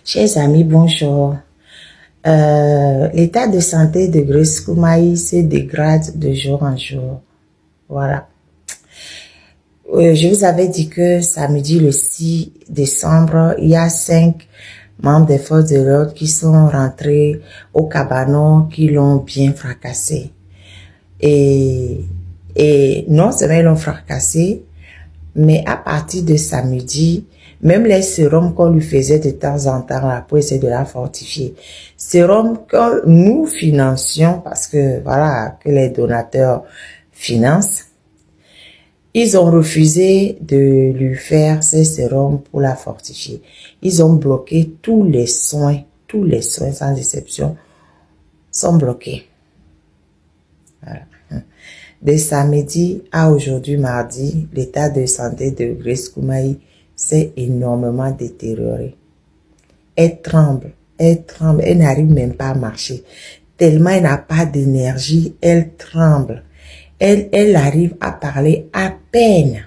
Chers amis, bonjour. L'état de santé de Grace Koumaï se dégrade de jour en jour. Voilà. Je vous avais dit que samedi le 6 décembre, il y a 5 membres des forces de l'ordre qui sont rentrés au cabanon, qui l'ont bien fracassé. Et non seulement ils l'ont fracassé, mais à partir de samedi, même les sérums qu'on lui faisait de temps en temps là, pour essayer de la fortifier, sérums que nous financions parce que voilà, que les donateurs financent, ils ont refusé de lui faire ces sérums pour la fortifier. Ils ont bloqué tous les soins sans exception sont bloqués. Voilà. De samedi à aujourd'hui mardi, l'état de santé de Grace Koumaï s'est énormément détérioré. Elle tremble, elle n'arrive même pas à marcher. Tellement elle n'a pas d'énergie, elle tremble. Elle arrive à parler à peine.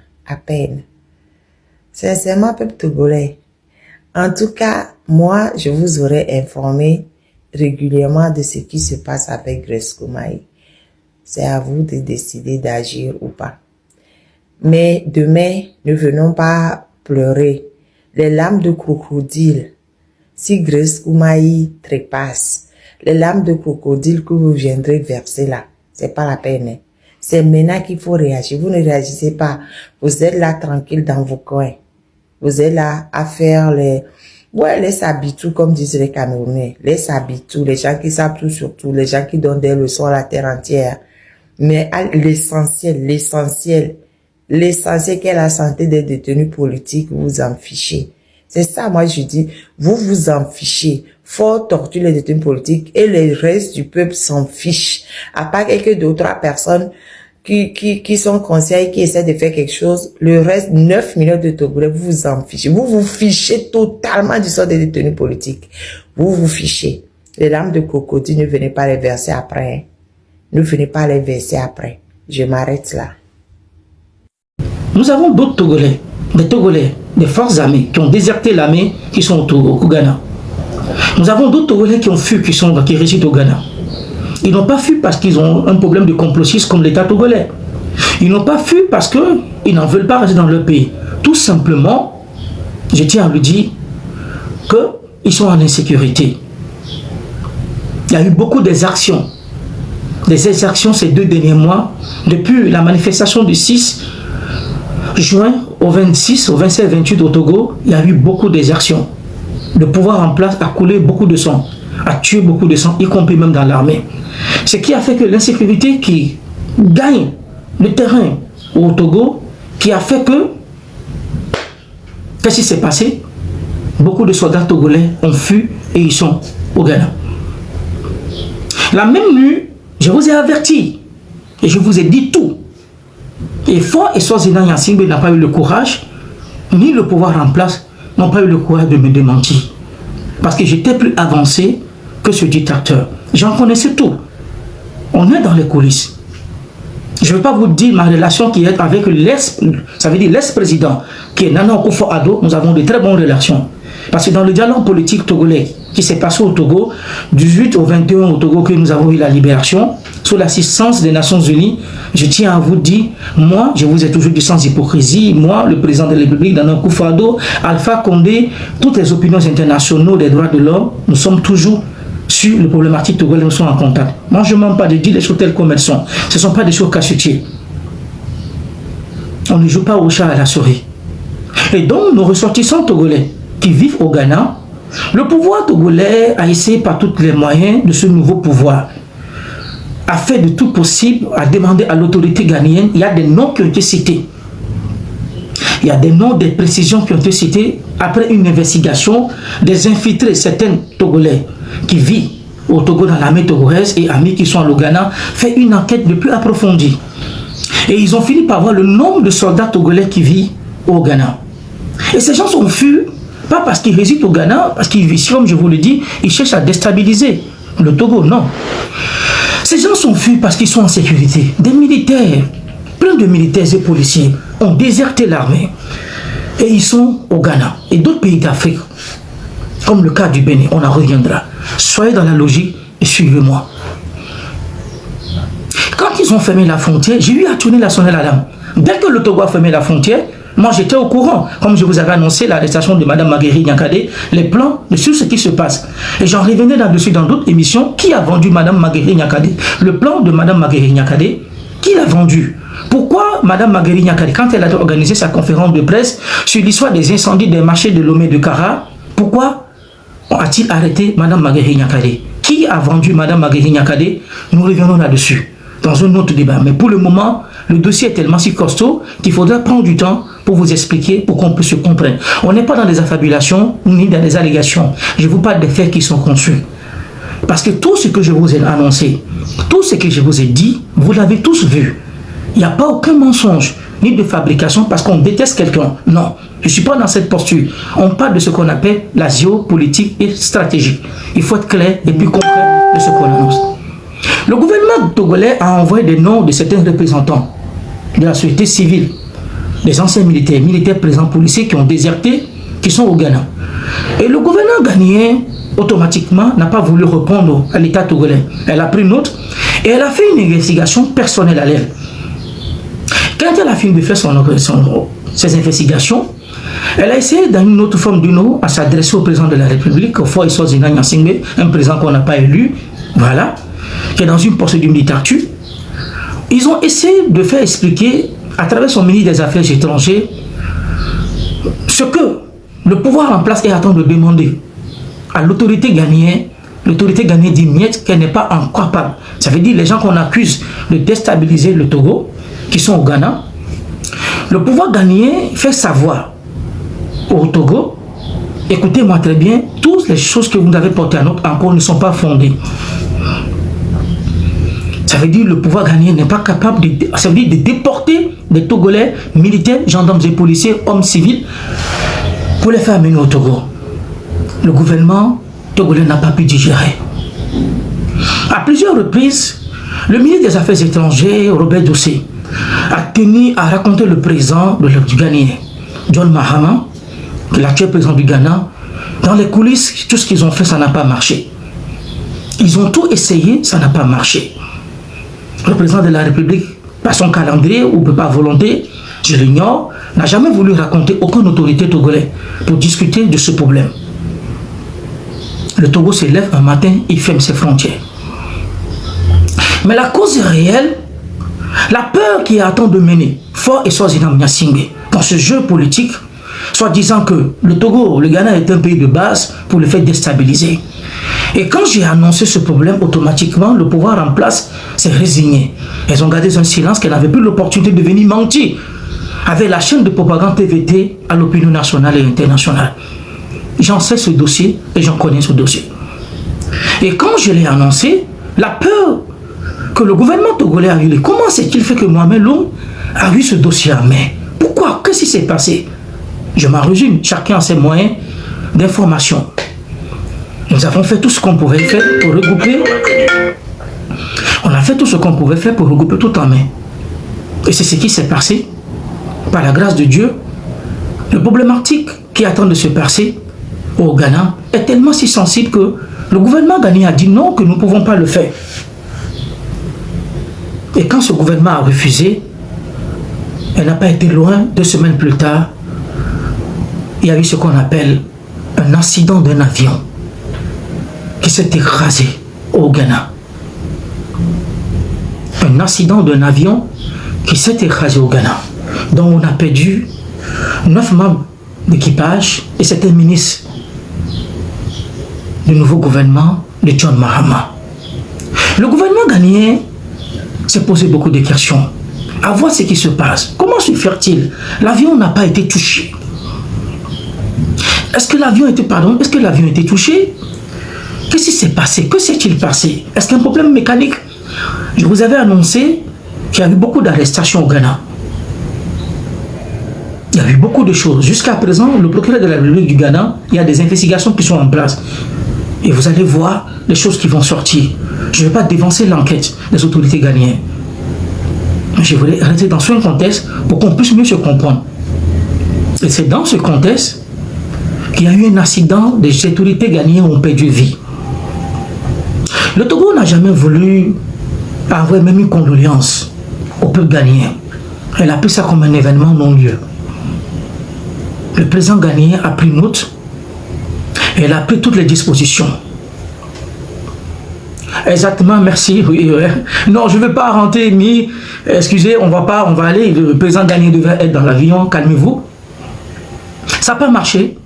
Sincèrement, peuple togolais. En tout cas, moi, je vous aurais informé régulièrement de ce qui se passe avec Grace Koumaï. C'est à vous de décider d'agir ou pas. Mais demain, ne venons pas pleurer. Les larmes de crocodile, si Grace Koumaï trépasse, les larmes de crocodile que vous viendrez verser là, c'est pas la peine. C'est maintenant qu'il faut réagir. Vous ne réagissez pas. Vous êtes là tranquille dans vos coins. Vous êtes là à faire les sabitous, comme disent les Camerounais. Les sabitous, les gens qui savent tout sur tout, les gens qui donnent des leçons à la terre entière. Mais l'essentiel qu'est la santé des détenus politiques, vous en fichez. C'est ça, moi je dis, vous vous en fichez. Faut torturer les détenus politiques et le reste du peuple s'en fiche. À part quelques 2 ou 3 personnes qui sont conseillers, qui essaient de faire quelque chose, le reste, 9 millions de Togolais, vous vous en fichez. Vous vous fichez totalement du sort des détenus politiques. Vous vous fichez. Les larmes de crocodile, ne venez pas les verser après. Hein. Ne venez pas les verser après. Je m'arrête là. Nous avons d'autres Togolais, des forces armées qui ont déserté l'armée, qui sont au Ghana. Nous avons d'autres Togolais qui ont fui, qui résident au Ghana. Ils n'ont pas fui parce qu'ils ont un problème de complotisme comme l'État togolais. Ils n'ont pas fui parce qu'ils n'en veulent pas rester dans leur pays. Tout simplement, je tiens à lui dire qu'ils sont en insécurité. Il y a eu beaucoup d'exactions. Des exactions ces 2 derniers mois, depuis la manifestation du 6 juin au 26, au 27, 28 au Togo, il y a eu beaucoup d'exactions. Le pouvoir en place a coulé beaucoup de sang, a tué beaucoup de sang, y compris même dans l'armée. Ce qui a fait que l'insécurité qui gagne le terrain au Togo, qui a fait que, qu'est-ce qui s'est passé? Beaucoup de soldats togolais ont fui et ils sont au Ghana. La même nuit, je vous ai averti et je vous ai dit tout. Et Fort et Swaziland Yassimbe n'a pas eu le courage, ni le pouvoir en place, n'ont pas eu le courage de me démentir. Parce que j'étais plus avancé que ce dictateur. J'en connaissais tout. On est dans les coulisses. Je ne vais pas vous dire ma relation qui est avec l'ex-président, qui est Nana Akufo-Addo. Nous avons de très bonnes relations. Parce que dans le dialogue politique togolais qui s'est passé au Togo, 18 au 21 au Togo, que nous avons eu la libération, sous l'assistance des Nations Unies, je tiens à vous dire, moi, je vous ai toujours dit sans hypocrisie, moi, le président de la République, Nana Akufo-Addo, Alpha Condé, toutes les opinions internationales des droits de l'homme, nous sommes toujours sur les problématiques togolaises, nous sommes en contact. Moi, je ne mens pas de dire les choses telles comme elles sont. Ce ne sont pas des choses cachetiers. On ne joue pas au chat à la souris. Et donc, nos ressortissants togolais qui vivent au Ghana, le pouvoir togolais a essayé par tous les moyens de ce nouveau pouvoir, a fait de tout possible, a demandé à l'autorité ghanéenne. Il y a des noms qui ont été cités. Il y a des noms, des précisions qui ont été citées après une investigation des infiltrés, certains Togolais qui vivent au Togo dans l'armée togolaise et amis qui sont au Ghana, fait une enquête de plus approfondie. Et ils ont fini par voir le nombre de soldats togolais qui vivent au Ghana. Et ces gens sont fus, pas parce qu'ils résident au Ghana, parce qu'ils vivent, comme je vous le dis, ils cherchent à déstabiliser le Togo, non. Ces gens sont fus parce qu'ils sont en sécurité. Des militaires, plein de militaires et policiers ont déserté l'armée. Et ils sont au Ghana et d'autres pays d'Afrique. comme le cas du Bénin, on en reviendra. Soyez dans la logique et suivez-moi. Quand ils ont fermé la frontière, j'ai eu à tourner la sonnette à la dame. Dès que le Togo a fermé la frontière, moi j'étais au courant. Comme je vous avais annoncé l'arrestation de Mme Marguerite Niakhaté, les plans sur ce qui se passe. Et j'en revenais là-dessus dans d'autres émissions. Qui a vendu Mme Marguerite Niakhaté? Le plan de Mme Marguerite Niakhaté, qui l'a vendu? Pourquoi Mme Marguerite Niakhaté, quand elle a organisé sa conférence de presse sur l'histoire des incendies des marchés de Lomé de Kara, pourquoi a-t-il arrêté Mme Marguerite Niakhaté? Qui a vendu Mme Marguerite Niakhaté? Nous reviendrons là-dessus dans un autre débat. Mais pour le moment, le dossier est tellement si costaud qu'il faudra prendre du temps pour vous expliquer, pour qu'on puisse se comprendre. On n'est pas dans des affabulations ni dans des allégations. Je vous parle des faits qui sont conçus. Parce que tout ce que je vous ai annoncé, tout ce que je vous ai dit, vous l'avez tous vu. Il n'y a pas aucun mensonge, ni de fabrication parce qu'on déteste quelqu'un. Non, je ne suis pas dans cette posture. On parle de ce qu'on appelle la géopolitique et stratégique. Il faut être clair et puis comprendre de ce qu'on annonce. Le gouvernement togolais a envoyé des noms de certains représentants de la société civile, des anciens militaires, présents policiers qui ont déserté, qui sont au Ghana. Et le gouvernement ghanéen, automatiquement, n'a pas voulu répondre à l'État togolais. Elle a pris note et elle a fait une investigation personnelle à elle. Quand elle a fini de faire ses investigations, elle a essayé dans une autre forme d'une eau à s'adresser au président de la République, au Foy Sozina Nyasingbe, un président qu'on n'a pas élu, voilà, qui est dans une procédure militaire. Ils ont essayé de faire expliquer à travers son ministre des Affaires étrangères ce que le pouvoir en place est en train de demander à l'autorité ghanéenne. L'autorité ghanéenne dit miette qu'elle n'est pas encore capable. Ça veut dire les gens qu'on accuse de déstabiliser le Togo, qui sont au Ghana. Le pouvoir ghanéen fait savoir au Togo, écoutez-moi très bien, toutes les choses que vous avez portées à note encore ne sont pas fondées. Ça veut dire que le pouvoir ghanéen n'est pas capable ça veut dire de déporter des Togolais, militaires, gendarmes et policiers, hommes civils, pour les faire amener au Togo. Le gouvernement togolais n'a pas pu digérer. À plusieurs reprises, le ministre des Affaires étrangères, Robert Dossé, a tenu à raconter le président du Ghanéen, John Mahama, l'actuel président du Ghana. Dans les coulisses, tout ce qu'ils ont fait, ça n'a pas marché. Ils ont tout essayé, ça n'a pas marché. Le président de la République, par son calendrier ou par volonté, je l'ignore, n'a jamais voulu raconter aucune autorité togolaise pour discuter de ce problème. Le Togo se lève un matin, il ferme ses frontières. Mais la cause est réelle. La peur qui attend de mener Faure et Sozina Nyasingbe dans ce jeu politique, soit disant que le Togo, le Ghana est un pays de base pour le faire déstabiliser. Et quand j'ai annoncé ce problème, automatiquement, le pouvoir en place s'est résigné. Ils ont gardé un silence qu'elle n'avait plus l'opportunité de venir mentir avec la chaîne de propagande TVT à l'opinion nationale et internationale. J'en sais ce dossier et j'en connais ce dossier. Et quand je l'ai annoncé, la peur que le gouvernement togolais a eu, comment s'est-il fait que Mohamed Loum a eu ce dossier en main? Pourquoi? Qu'est-ce qui s'est passé? Je m'en résume, chacun a ses moyens d'information. Nous avons fait tout ce qu'on pouvait faire pour regrouper. On a fait tout ce qu'on pouvait faire pour regrouper tout en main. Et c'est ce qui s'est passé. Par la grâce de Dieu, le problématique qui attend de se passer au Ghana est tellement si sensible que le gouvernement ghanéen a dit non, que nous ne pouvons pas le faire. Et quand ce gouvernement a refusé, elle n'a pas été loin, 2 semaines plus tard, il y a eu ce qu'on appelle un accident d'un avion qui s'est écrasé au Ghana. Un accident d'un avion qui s'est écrasé au Ghana, dont on a perdu 9 membres d'équipage et c'était un ministre du nouveau gouvernement de John Mahama. Le gouvernement ghanéen s'est posé beaucoup de questions à voir ce qui se passe. Comment se fait-il? L'avion n'a pas été touché. Est-ce que l'avion était touché? Qu'est-ce qui s'est passé? Que s'est-il passé? Est-ce qu'il y a un problème mécanique? Je vous avais annoncé qu'il y a eu beaucoup d'arrestations au Ghana. Il y a eu beaucoup de choses. Jusqu'à présent, le procureur de la République du Ghana, il y a des investigations qui sont en place. Et vous allez voir les choses qui vont sortir. Je ne vais pas dévancer l'enquête des autorités ghanéennes. Je voulais rester dans ce contexte pour qu'on puisse mieux se comprendre. Et c'est dans ce contexte qu'il y a eu un accident, des autorités ghanéennes ont perdu vie. Le Togo n'a jamais voulu avoir même une condoléance au peuple ghanéen. Elle a pris ça comme un événement non-lieu. Le président ghanéen a pris note et elle a pris toutes les dispositions. Exactement, merci. Oui, ouais. Non, je ne veux pas rentrer, mais excusez, on va aller. Le président ghanéen devait être dans l'avion, calmez-vous. Ça n'a pas marché.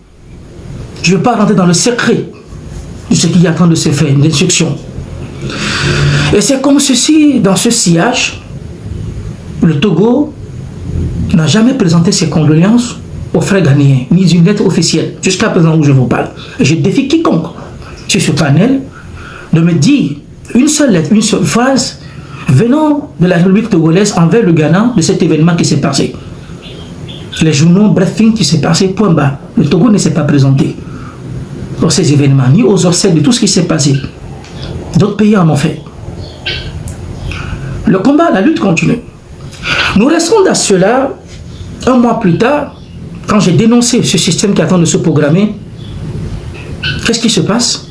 Je ne veux pas rentrer dans le secret de ce qui est en train de se faire, une instruction. Et c'est comme ceci, dans ce sillage, le Togo n'a jamais présenté ses condoléances aux frères ghanéens, ni une lettre officielle, jusqu'à présent où je vous parle. Et je défie quiconque sur ce panel de me dire une seule lettre, une seule phrase venant de la République togolaise envers le Ghana de cet événement qui s'est passé. Les journaux, briefing qui s'est passé, point bas. Le Togo ne s'est pas présenté pour ces événements, ni aux obsèques de tout ce qui s'est passé. D'autres pays en ont fait. Le combat, la lutte continue. Nous restons dans cela un mois plus tard, quand j'ai dénoncé ce système qui attend de se programmer. Qu'est-ce qui se passe?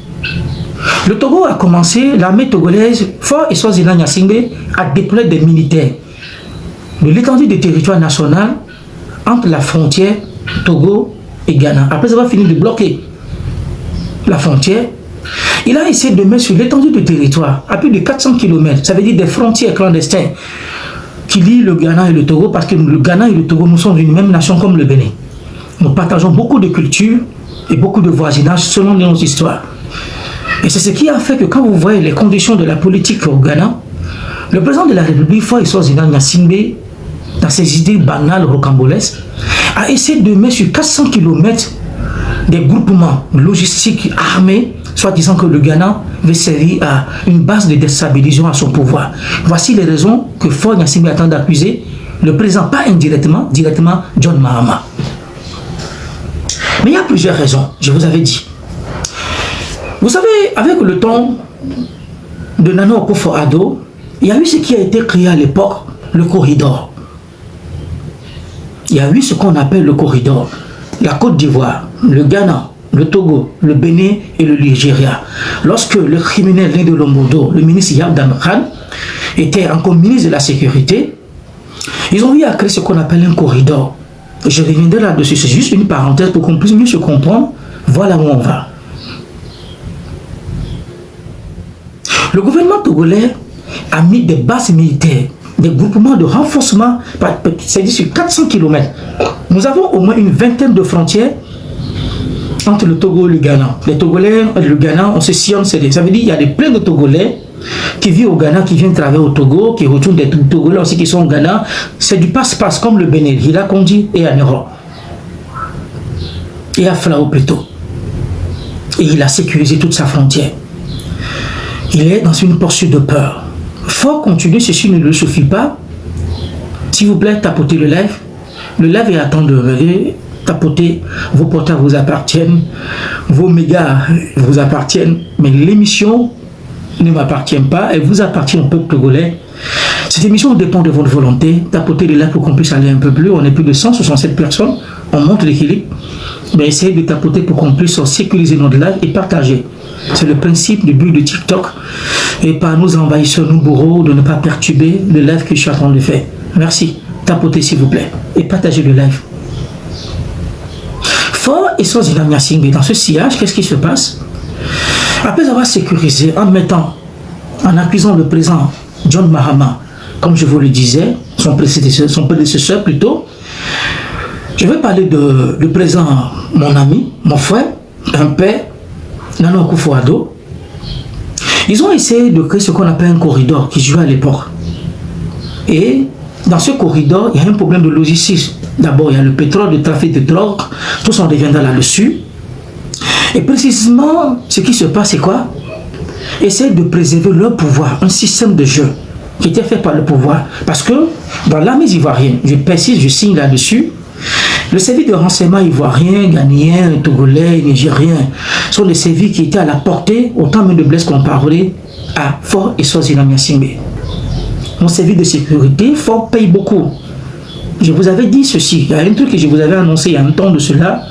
Le Togo a commencé, l'armée togolaise, Fort et Swaziland Nyasingbe, à déployer des militaires de l'étendue du territoire national entre la frontière Togo et Ghana. Après avoir fini de bloquer la frontière, il a essayé de mettre sur l'étendue du territoire, à plus de 400 km, ça veut dire des frontières clandestines qui lient le Ghana et le Togo, parce que le Ghana et le Togo, nous sommes une même nation comme le Bénin. Nous partageons beaucoup de cultures et beaucoup de voisinage selon nos histoires. Et c'est ce qui a fait que quand vous voyez les conditions de la politique au Ghana, le président de la République, Faure Eswazina Nyasingbe, dans ses idées banales, rocambolesques, a essayé de mettre sur 400 km des groupements logistiques armés, soit disant que le Ghana veut servir à une base de déstabilisation à son pouvoir. Voici les raisons que Faure Nyasingbe attend d'accuser le président, pas indirectement, directement John Mahama. Mais il y a plusieurs raisons, je vous avais dit. Vous savez, avec le temps de Nana Akufo-Addo, il y a eu ce qui a été créé à l'époque, le corridor. Il y a eu ce qu'on appelle le corridor. La Côte d'Ivoire, le Ghana, le Togo, le Bénin et le Nigeria. Lorsque le criminel né de Lombodo, le ministre Yabdan Khan, était encore ministre de la Sécurité, ils ont eu à créer ce qu'on appelle un corridor. Je reviendrai là-dessus, c'est juste une parenthèse pour qu'on puisse mieux se comprendre. Voilà où on va. Le gouvernement togolais a mis des bases militaires, des groupements de renforcement, c'est-à-dire sur 400 km. Nous avons au moins une vingtaine de frontières entre le Togo et le Ghana. Les Togolais et le Ghana, on se sillonne, ça veut dire qu'il y a plein de Togolais qui vivent au Ghana, qui viennent travailler au Togo, qui retournent des Togolais aussi qui sont au Ghana. C'est du passe-passe comme le Bénin, il a Kondi et Anero. Et à Flao plutôt. Et il a sécurisé toute sa frontière. Il est dans une posture de peur. Faut continuer, ceci ne le suffit pas. S'il vous plaît, tapotez le live. Le live est à temps de regarder. Tapotez, vos portables vous appartiennent, vos mégas vous appartiennent, mais l'émission ne m'appartient pas, elle vous appartient au peuple togolais. Cette émission dépend de votre volonté. Tapotez le live pour qu'on puisse aller un peu plus. On est plus de 167 personnes, on monte l'équilibre. Mais essayez de tapoter pour qu'on puisse sécuriser notre live et partager. C'est le principe du but de TikTok. Et par nos envahisseurs, nos bourreaux, de ne pas perturber le live que je suis en train de faire. Merci. Tapotez s'il vous plaît. Et partagez le live. Faure Eswazina Nyasingbe, dans ce sillage, qu'est-ce qui se passe? Après avoir sécurisé, en accusant le président John Mahama, comme je vous le disais, son prédécesseur plutôt, je vais parler du président, mon ami, mon frère, un père, Nana Akufo-Addo. Ils ont essayé de créer ce qu'on appelle un corridor qui jouait à l'époque. Et dans ce corridor, il y a un problème de logistique. D'abord, il y a le pétrole, le trafic de drogue, tout ça on reviendra là-dessus. Et précisément, ce qui se passe, c'est quoi? Essayer de préserver leur pouvoir, un système de jeu qui était fait par le pouvoir. Parce que dans l'armée ivoirienne, je précise, je signe là-dessus, le service de renseignement ivoirien, ghanéen, togolais, nigérien sont des services qui étaient à la portée, autant même de Blaise Compaoré à Faure Eswazina Nyasingbe. Mon service de sécurité, Faure paye beaucoup. Je vous avais dit ceci, il y a un truc que je vous avais annoncé il y a un temps de cela.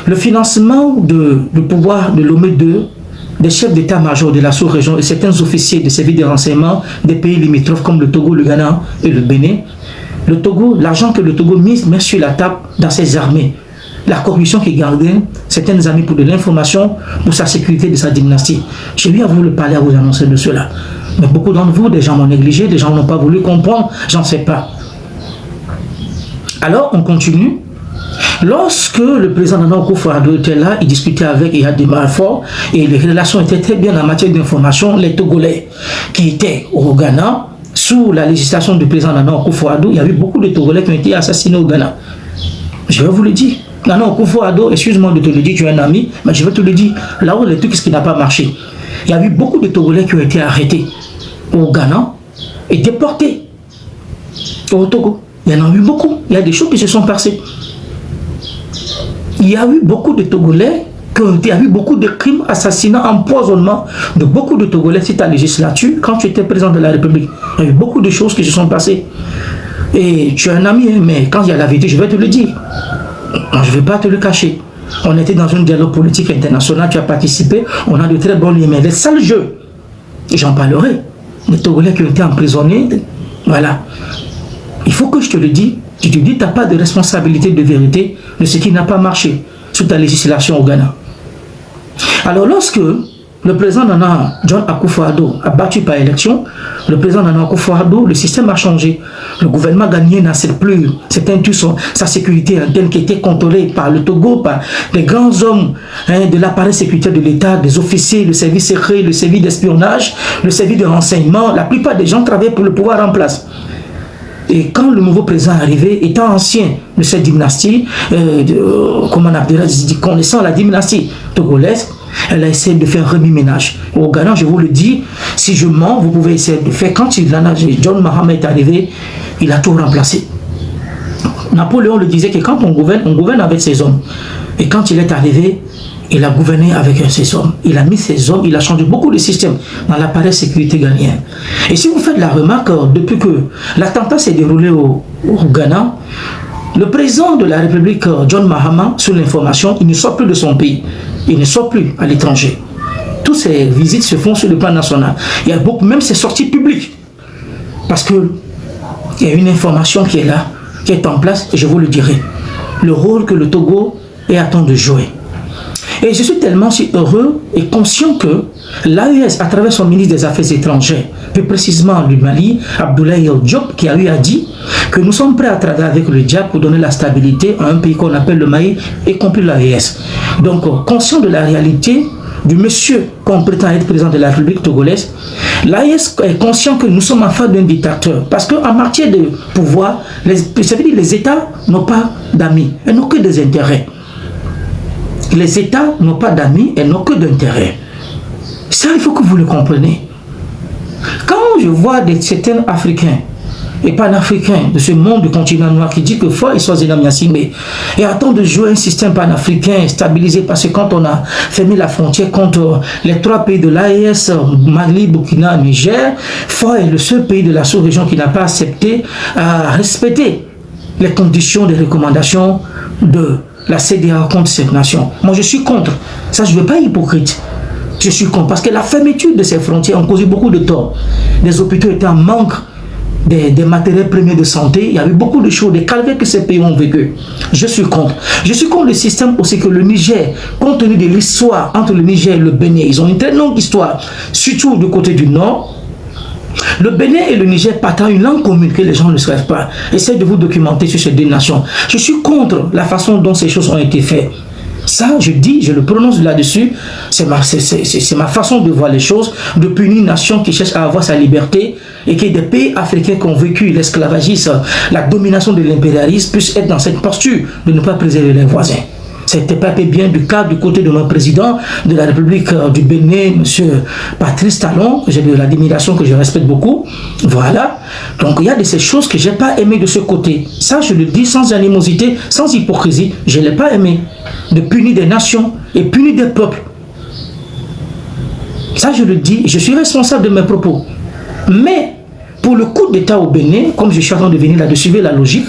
le financement du pouvoir de Lomé II, des chefs d'état-major de la sous-région et certains officiers de services de renseignement des pays limitrophes comme le Togo, le Ghana et le Bénin. Le Togo, l'argent que le Togo met sur la table dans ses armées, la corruption qui gardait certaines armées pour de l'information, pour sa sécurité de sa dynastie. J'ai eu à vous le parler, à vous annoncer de cela. Mais beaucoup d'entre vous, des gens m'ont négligé, des gens n'ont pas voulu comprendre, j'en sais pas. Alors, on continue. Lorsque le président Nana Akufo-Addo était là, il discutait avec Iyad Marfort et les relations étaient très bien en matière d'information. Les Togolais qui étaient au Ghana, sous la législation du président Nana Akufo-Addo, il y avait beaucoup de Togolais qui ont été assassinés au Ghana. Je vais vous le dire. Nana Akufo-Addo, excuse-moi de te le dire, tu es un ami, mais je vais te le dire. Là-haut, le truc, ce qui n'a pas marché. Il y a eu beaucoup de Togolais qui ont été arrêtés au Ghana et déportés au Togo. Il y en a eu beaucoup. Il y a des choses qui se sont passées. Il y a eu beaucoup de Togolais, il y a eu beaucoup de crimes, assassinats, empoisonnements de beaucoup de Togolais. C'est ta législature, quand tu étais président de la République, il y a eu beaucoup de choses qui se sont passées. Et tu es un ami, mais quand il y a la vérité, je vais te le dire. Je ne vais pas te le cacher. On était dans un dialogue politique international, tu as participé, on a de très bons liens, mais les sales jeux, j'en parlerai. Les Togolais qui ont été emprisonnés, voilà. Il faut que je te le dise. Tu te dis, tu n'as pas de responsabilité de vérité de ce qui n'a pas marché sous ta législation au Ghana. Alors, lorsque le président Nana John Akufo-Addo a battu par élection, le président Nana Akufo-Addo, le système a changé. Le gouvernement ghanéen n'a plus sa sécurité interne qui était contrôlée par le Togo, par les grands hommes de l'appareil sécuritaire de l'État, des officiers, le service secret, le service d'espionnage, le service de renseignement. La plupart des gens travaillaient pour le pouvoir en place. Et quand le nouveau président est arrivé, étant ancien de cette dynastie, connaissant la dynastie togolaise, elle a essayé de faire un remis-ménage. Au Ghana, je vous le dis, si je mens, vous pouvez essayer de faire. Quand John Mahama est arrivé, il a tout remplacé. Napoléon le disait que quand on gouverne avec ses hommes. Et quand il est arrivé, il a gouverné avec ses hommes. Il a mis ses hommes, il a changé beaucoup de systèmes dans l'appareil de sécurité ghanéen. Et si vous faites la remarque, depuis que l'attentat s'est déroulé au Ghana, le président de la République, John Mahama, sur l'information, il ne sort plus de son pays. Il ne sort plus à l'étranger. Toutes ces visites se font sur le plan national. Il y a beaucoup, même ses sorties publiques. Parce que il y a une information qui est là, qui est en place, et je vous le dirai. Le rôle que le Togo est à temps de jouer. Et je suis tellement si heureux et conscient que l'AES, à travers son ministre des Affaires étrangères, plus précisément du Mali, Abdoulaye Diop, qui a eu à dire que nous sommes prêts à travailler avec le diable pour donner la stabilité à un pays qu'on appelle le Mali, y compris l'AES. Donc, conscient de la réalité du monsieur qu'on prétend être président de la République togolaise, l'AES est conscient que nous sommes en face d'un dictateur. Parce qu'en matière de pouvoir, ça veut dire les États n'ont pas d'amis, ils n'ont que des intérêts. Les États n'ont pas d'amis et n'ont que d'intérêts. Ça, il faut que vous le compreniez. Quand je vois certains Africains et panafricains de ce monde du continent noir qui disent que faut ils sont énormément et attendent de jouer un système panafricain stabilisé parce que quand on a fermé la frontière contre les 3 pays de l'AES, Mali, Burkina, Niger, faut est le seul pays de la sous-région qui n'a pas accepté à respecter les conditions des recommandations de la CEDEAO contre cette nation. Moi, je suis contre. Ça, je ne veux pas être hypocrite. Je suis contre. Parce que la fermeture de ces frontières a causé beaucoup de tort. Les hôpitaux étaient en manque des matériels premiers de santé. Il y avait beaucoup de choses, des calvaires que ces pays ont vécu. Je suis contre. Je suis contre le système aussi que le Niger, compte tenu de l'histoire entre le Niger et le Bénin, ils ont une très longue histoire, surtout du côté du nord. Le Bénin et le Niger partagent une langue commune que les gens ne savent pas. Essayez de vous documenter sur ces deux nations. Je suis contre la façon dont ces choses ont été faites. Ça, je dis, je le prononce là-dessus. C'est ma façon de voir les choses, de punir une nation qui cherche à avoir sa liberté et que des pays africains qui ont vécu l'esclavagisme, la domination de l'impérialisme puissent être dans cette posture de ne pas préserver les voisins. C'était pas bien du cas du côté de notre président de la République du Bénin, M. Patrice Talon, que j'ai de l'admiration, que je respecte beaucoup. Voilà. Donc il y a de ces choses que je n'ai pas aimé de ce côté. Ça, je le dis sans animosité, sans hypocrisie. Je ne l'ai pas aimé. De punir des nations et punir des peuples. Ça, je le dis, je suis responsable de mes propos. Mais, pour le coup d'État au Bénin, comme je suis en train de venir là, de suivre la logique,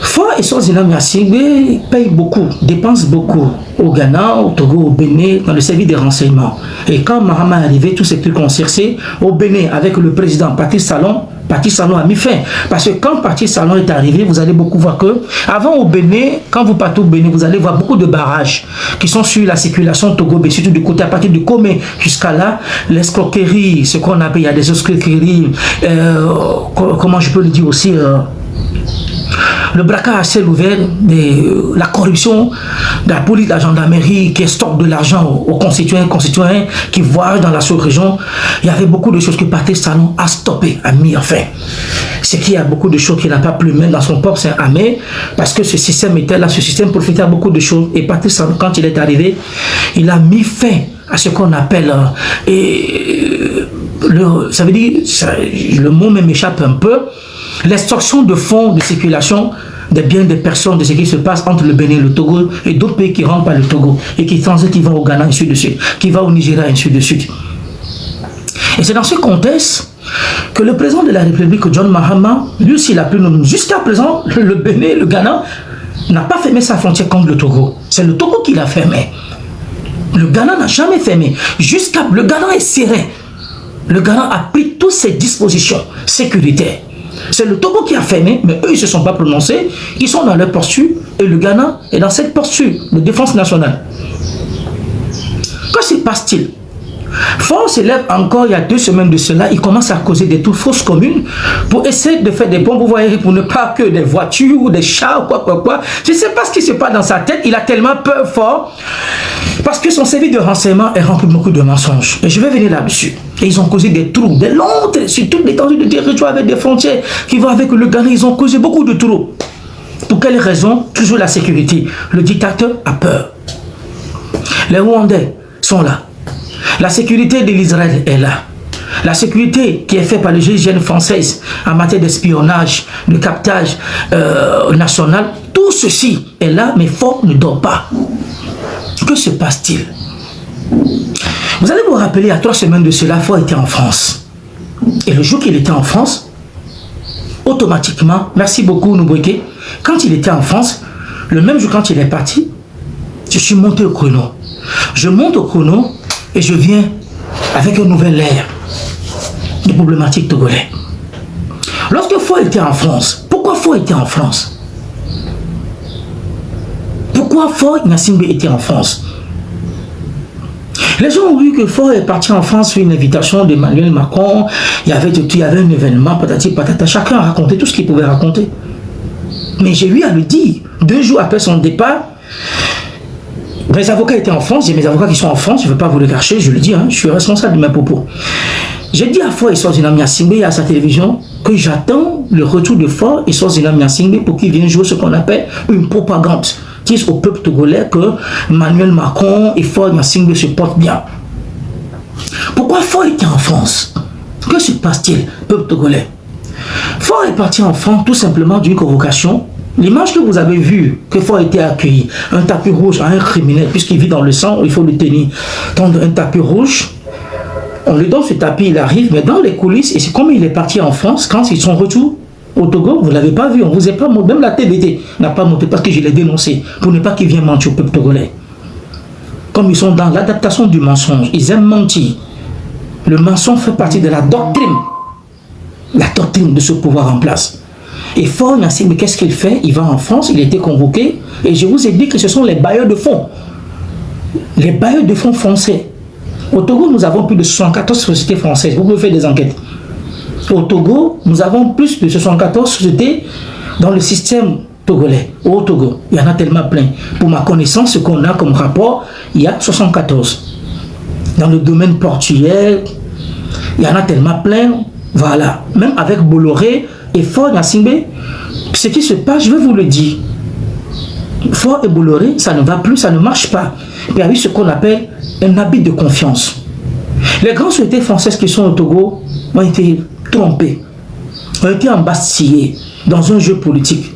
faut et Swaziland Nyasingbe payent beaucoup, dépensent beaucoup au Ghana, au Togo, au Bénin, dans le service des renseignements. Et quand Mahama est arrivé, tout s'est plus concerté au Bénin avec le président Patrice Talon a mis fin. Parce que quand Patrice Talon est arrivé, vous allez beaucoup voir que, avant au Bénin, quand vous partez au Bénin, vous allez voir beaucoup de barrages qui sont sur la circulation Togo, mais surtout du côté à partir du Comé jusqu'à là, l'escroquerie, ce qu'on appelle, il y a des escroqueries, comment je peux le dire aussi, le braquage à ciel ouvert, la corruption de la police, de la gendarmerie qui stocke de l'argent aux constituants qui voyagent dans la sous-région. Il y avait beaucoup de choses que Patrice Talon a stoppé, a mis en fin. C'est qu'il y a beaucoup de choses qu'il n'a pas pu mettre dans son propre armée parce que ce système était là, ce système profitait à beaucoup de choses. Et Patrice Talon, quand il est arrivé, il a mis fin à ce qu'on appelle ça veut dire, le mot même m'échappe un peu, l'extorsion de fonds de circulation des biens des personnes, de ce qui se passe entre le Bénin, le Togo et d'autres pays qui rentrent par le Togo et qui transitent, qui vont au Ghana, ainsi de suite, qui vont au Nigeria, ainsi de suite. Et c'est dans ce contexte que le président de la République, John Mahama, lui aussi l'a pu nommer. Jusqu'à présent, le Bénin, le Ghana, n'a pas fermé sa frontière contre le Togo. C'est le Togo qui l'a fermé. Le Ghana n'a jamais fermé. Le Ghana est serré. Le Ghana a pris toutes ses dispositions sécuritaires. C'est le Togo qui a fermé, mais eux, ils ne se sont pas prononcés. Ils sont dans leur posture et le Ghana est dans cette posture de défense nationale. Que se passe-t-il? Fort s'élève encore il y a 2 semaines de cela, il commence à causer des toutes fausses communes pour essayer de faire des bombes, vous voyez, pour ne pas que des voitures ou des chats ou quoi. Je ne sais pas ce qui se passe dans sa tête, il a tellement peur fort parce que son service de renseignement est rempli de beaucoup de mensonges. Et je vais venir là-dessus. Et ils ont causé des trous, des longs, sur toute l'étendue de territoire avec des frontières qui vont avec le Ghana, ils ont causé beaucoup de trous. Pour quelle raison? Toujours la sécurité. Le dictateur a peur. Les Rwandais sont là. La sécurité de l'Israël est là. La sécurité qui est faite par les GIGN françaises en matière d'espionnage, de captage national, tout ceci est là, mais Faure ne dort pas. Que se passe-t-il? Vous allez vous rappeler, il y a 3 semaines de cela, Faure était en France. Et le jour qu'il était en France, automatiquement, merci beaucoup Nouboueke, quand il était en France, le même jour quand il est parti, je suis monté au chrono. Je monte au chrono et je viens avec une nouvelle ère de problématiques togolais. Lorsque Faure était en France, pourquoi Faure était en France? Pourquoi Faure Nyasingbe était en France? Les gens ont vu que Faure est parti en France sur une invitation d'Emmanuel Macron. Il y avait un événement, patati patata. Chacun a raconté tout ce qu'il pouvait raconter. Mais j'ai eu à le dire. 2 jours après son départ, mes avocats étaient en France. J'ai mes avocats qui sont en France. Je ne veux pas vous le cacher, je le dis. Je suis responsable de mes propos. J'ai dit à Faure et Swaziland Nyasingbe à sa télévision que j'attends le retour de Faure et Swaziland Nyasingbe pour qu'ils viennent jouer ce qu'on appelle une propagande. Disent au peuple togolais que Emmanuel Macron et Faure Nyasingbe se portent bien. Pourquoi Faure était en France? Que se passe-t-il, peuple togolais? Faure est parti en France tout simplement d'une convocation. L'image que vous avez vue, que Faure était accueilli, un tapis rouge à un criminel, puisqu'il vit dans le sang, il faut le tenir. Tendre un tapis rouge, on lui donne ce tapis, il arrive, mais dans les coulisses, et c'est comme il est parti en France, quand ils sont retour au Togo, vous ne l'avez pas vu, on vous a pas montré, même la TVT n'a pas montré parce que je l'ai dénoncé, pour ne pas qu'il vienne mentir au peuple togolais. Comme ils sont dans l'adaptation du mensonge, ils aiment mentir. Le mensonge fait partie de la doctrine de ce pouvoir en place. Et Faure Nyasingbe, qu'est-ce qu'il fait? Il va en France, il a été convoqué, et je vous ai dit que ce sont les bailleurs de fonds. Les bailleurs de fonds français. Au Togo, nous avons plus de 74 sociétés françaises. Vous pouvez faire des enquêtes. Au Togo, nous avons plus de 74 sociétés dans le système togolais. Au Togo, il y en a tellement plein. Pour ma connaissance, ce qu'on a comme rapport, il y a 74. Dans le domaine portuaire, il y en a tellement plein. Voilà. Même avec Bolloré et Faure Nyasingbe, ce qui se passe, je vais vous le dire. Faure et Bolloré, ça ne va plus, ça ne marche pas. Il y a eu ce qu'on appelle un habit de confiance. Les grandes sociétés françaises qui sont au Togo ont été trompés, ont été embastillés dans un jeu politique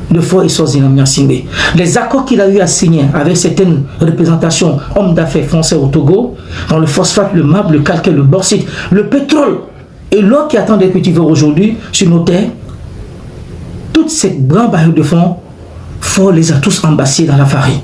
de Faure et Swaziland Nyasingbe. Les accords qu'il a eu à signer avec certaines représentations hommes d'affaires français au Togo, dans le phosphate, le marbre, le calcaire, le bauxite, le pétrole et l'or qui attend des cultivars aujourd'hui sur nos terres, toutes ces grands barils de fonds Ford les a tous embassés dans la farine.